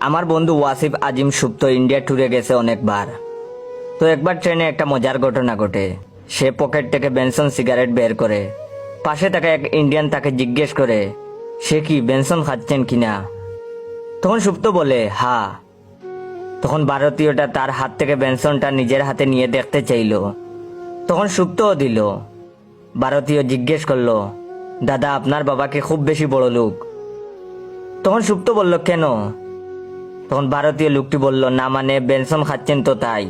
আমার বন্ধু ওয়াসিফ আজিম সুপ্ত ইন্ডিয়া ট্যুরে গেছে অনেকবার। তো একবার ট্রেনে একটা মজার ঘটনা ঘটে। সে পকেট থেকে বেনসন সিগারেট বের করে পাশে থাকা এক ইন্ডিয়ান তাকে জিজ্ঞেস করে সে কি বেনসন খাচ্ছেন কিনা। তখন সুপ্ত বলে হ্যাঁ। তখন ভারতীয়টা তার হাত থেকে বেনসনটা নিজের হাতে নিয়ে দেখতে চাইল। তখন সুপ্তও দিল। ভারতীয় জিজ্ঞেস করলো, দাদা আপনার বাবা কি খুব বেশি বড় লোক? তখন সুপ্ত বলল কেন? তখন ভারতীয় লোকটি বলল, না মানে বেনসন খাচ্ছেন তো তাই।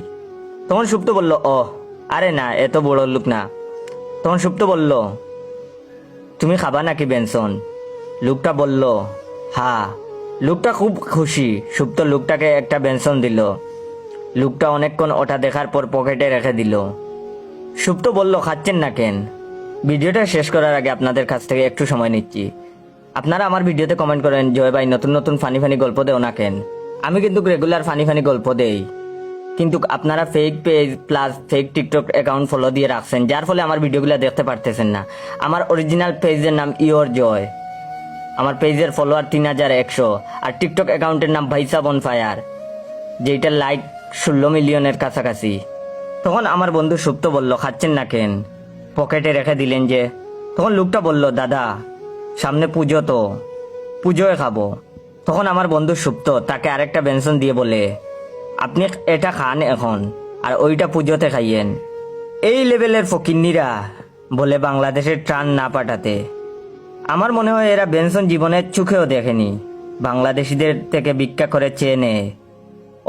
তখন সুপ্ত বলল, ও আরে না, এত বড় লোক না। তখন সুপ্ত বলল, তুমি খাবা নাকি বেনসন? লোকটা বলল হ্যাঁ। লোকটা খুব খুশি। সুপ্ত লোকটাকে একটা বেনসন দিল। লোকটা অনেকক্ষণ ওটা দেখার পর পকেটে রেখে দিল। সুপ্ত বলল, খাচ্ছেন না কেন? ভিডিওটা শেষ করার আগে আপনাদের কাছ থেকে একটু সময় নিচ্ছি। আপনারা আমার ভিডিওতে কমেন্ট করেন, জয় ভাই নতুন নতুন ফানি ফানি গল্প দেও না কেন? আমি কিন্তু রেগুলার ফানি ফানি গল্প দেই, কিন্তু আপনারা fake page plus fake TikTok account follow দিয়ে রাখছেন, যার ফলে আমার ভিডিওগুলো দেখতে পারতেছেন না। আমার অরিজিনাল পেজের নাম ইওর জয়। আমার পেজের ফলোয়ার 3100, আর টিকটক অ্যাকাউন্টের নাম ভাইসা বনফায়ার, যেটার লাইক 16 মিলিয়নের কাছাকাছি। তখন আমার বন্ধু সুপ্ত বলল, খাচ্ছেন না কেন? পকেটে রেখে দিলেন যে। তখন লোকটা বলল, দাদা সামনে পুজো, তো পুজোয় খাবো। তখন আমার বন্ধু সুপ্ত তাকে আরেকটা বেনসন দিয়ে বলে, আপনি এটা খান এখন, আর ওইটা পুজোতে খাইয়েন। এই লেভেলের ফকিন্নিরা বলে বাংলাদেশের ত্রাণ না পাঠাতে। আমার মনে হয় এরা বেনসন জীবনের চোখেও দেখেনি। বাংলাদেশিদের থেকে ভিক্ষা করে চেয়ে নেয়।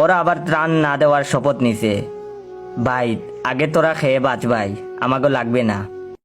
ওরা আবার ত্রাণ না দেওয়ার শপথ নিছে। ভাই আগে তোরা খেয়ে বাঁচ ভাই, আমাকে লাগবে না।